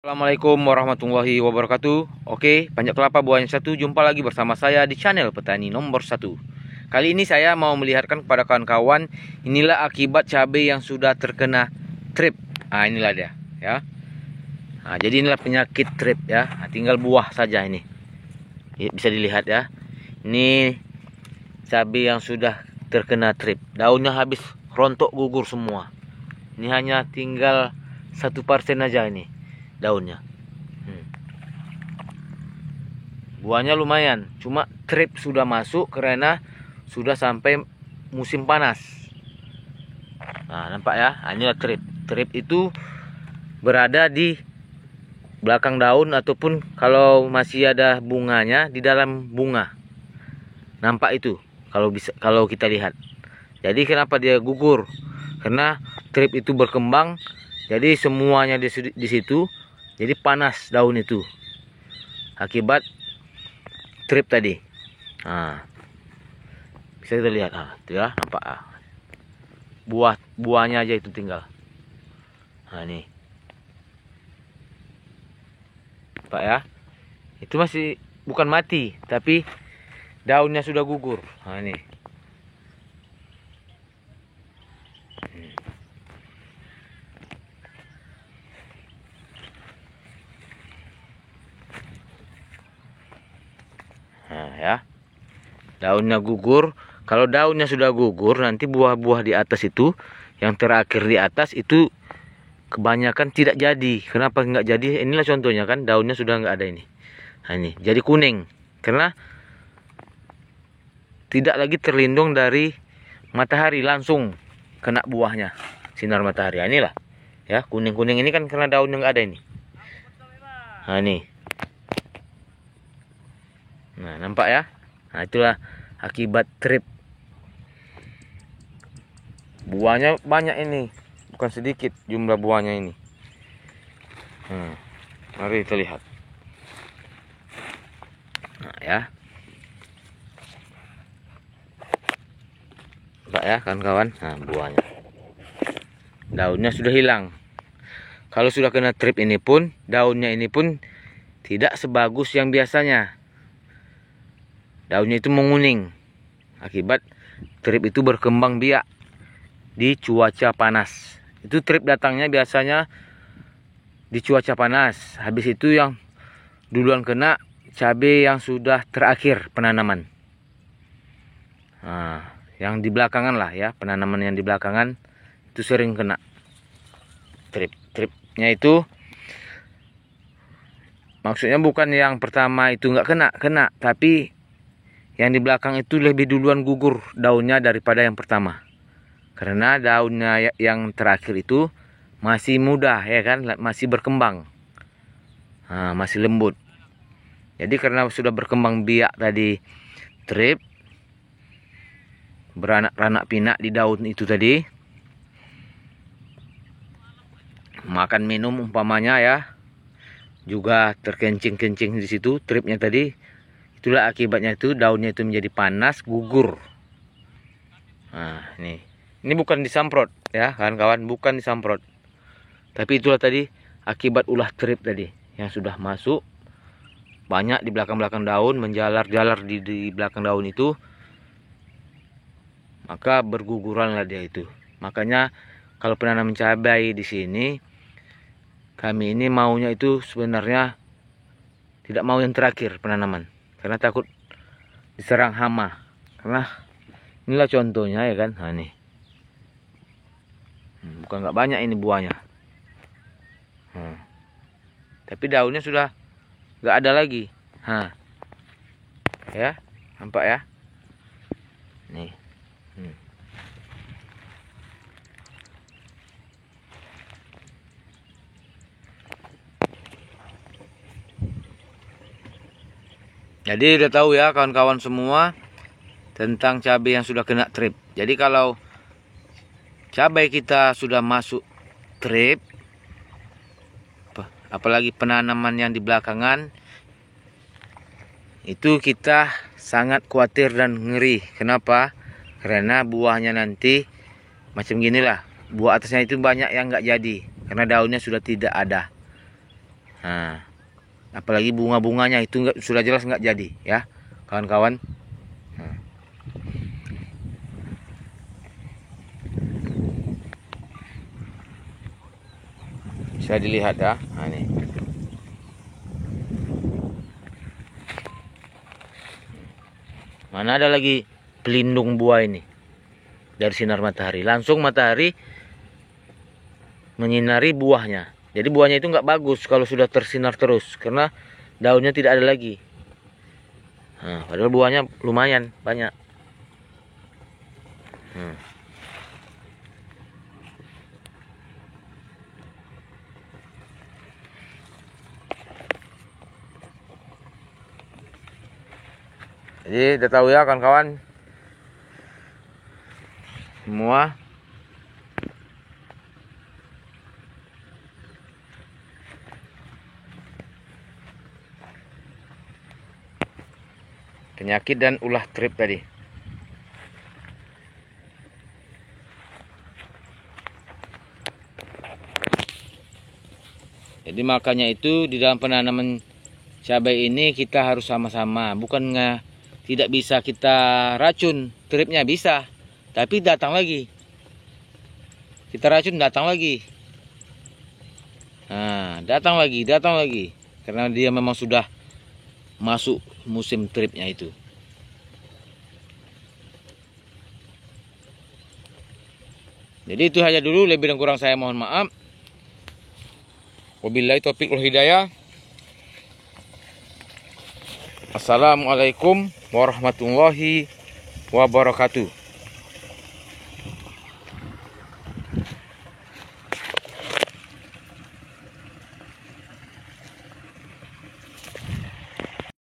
Assalamualaikum warahmatullahi wabarakatuh. Oke, Panjat Kelapa Buahnya Satu, jumpa lagi bersama saya di channel Petani Nomor 1. Kali ini saya mau melihatkan kepada kawan-kawan, inilah akibat cabai yang sudah terkena trip. Nah, inilah dia ya. Nah, jadi inilah penyakit trip ya. Nah, tinggal buah saja ini. Bisa dilihat ya. Ini cabai yang sudah terkena trip. Daunnya habis rontok gugur semua. Ini hanya tinggal 1% aja ini daunnya. Buahnya lumayan, cuma trip sudah masuk karena sudah sampai musim panas. Nah, nampak ya, inilah trip. Trip itu berada di belakang daun ataupun kalau masih ada bunganya di dalam bunga. Nampak itu kalau kita lihat. Jadi kenapa dia gugur? Karena trip itu berkembang, jadi semuanya di situ. Jadi panas daun itu akibat trip tadi. Nah, bisa kita lihat, itu ya, nampak buahnya aja itu tinggal. Nah, ini Pak ya, itu masih bukan mati tapi daunnya sudah gugur. Nah, ini ya, daunnya gugur. Kalau daunnya sudah gugur, nanti buah-buah di atas itu, yang terakhir di atas itu kebanyakan tidak jadi. Kenapa nggak jadi? Inilah contohnya kan, daunnya sudah nggak ada ini. Nah, ini jadi kuning karena tidak lagi terlindung dari matahari, langsung kena buahnya sinar matahari. Nah, inilah ya, kuning-kuning ini kan karena daunnya nggak ada ini. Nah, ini. Nah, nampak ya. Nah, itulah akibat trip. Buahnya banyak ini, bukan sedikit jumlah buahnya ini. Mari kita lihat. Nah, ya. Nampak ya kawan-kawan. Nah, buahnya. Daunnya sudah hilang. Kalau sudah kena trip ini pun, daunnya ini pun tidak sebagus yang biasanya. Daunnya itu menguning akibat trip itu berkembang biak di cuaca panas. Itu trip datangnya biasanya di cuaca panas. Habis itu yang duluan kena cabai yang sudah terakhir penanaman. Nah, yang di belakangan lah ya, penanaman yang di belakangan itu sering kena trip. Tripnya itu maksudnya bukan yang pertama itu nggak kena, tapi yang di belakang itu lebih duluan gugur daunnya daripada yang pertama. Karena daunnya yang terakhir itu masih muda ya kan, masih berkembang. Nah, masih lembut. Jadi karena sudah berkembang biak tadi trip, beranak-ranak pinak di daun itu tadi. Makan minum umpamanya ya, juga terkencing-kencing di situ tripnya tadi. Itulah akibatnya itu, daunnya itu menjadi panas, gugur. Nah, ini bukan disemprot ya kawan-kawan, bukan disemprot. Tapi itulah tadi akibat ulah trip tadi yang sudah masuk banyak di belakang-belakang daun, menjalar-jalar di belakang daun itu. Maka berguguranlah dia itu. Makanya kalau penanam cabai di sini, kami ini maunya itu sebenarnya tidak mau yang terakhir penanaman. Karena takut diserang hama. Karena inilah contohnya ya kan. Nah, ini. Bukan nggak banyak ini buahnya. Tapi daunnya sudah nggak ada lagi. Ya, nampak ya. Nih. Jadi udah tahu ya kawan-kawan semua tentang cabai yang sudah kena trip. Jadi kalau cabai kita sudah masuk trip, apalagi penanaman yang di belakangan, itu kita sangat khawatir dan ngeri. Kenapa? Karena buahnya nanti macam ginilah. Buah atasnya itu banyak yang nggak jadi karena daunnya sudah tidak ada. Nah, apalagi bunga-bunganya itu sudah jelas nggak jadi ya kawan-kawan. Nah. Bisa dilihat ya. Nah, ini. Mana ada lagi pelindung buah ini dari sinar matahari. Langsung matahari menyinari buahnya. Jadi buahnya itu nggak bagus kalau sudah tersinar terus karena daunnya tidak ada lagi. Nah, padahal buahnya lumayan banyak. Jadi udah tahu ya kawan-kawan semua. Penyakit dan ulah trip tadi. Jadi makanya itu di dalam penanaman cabai ini kita harus sama-sama. Bukan tidak bisa kita racun, tripnya bisa. Tapi datang lagi. Kita racun datang lagi. Nah, datang lagi. Karena dia memang sudah masuk musim tripnya itu. Jadi itu saja dulu, lebih dan kurang saya mohon maaf. Wabillahi taufiq wal hidayah. Assalamualaikum warahmatullahi wabarakatuh.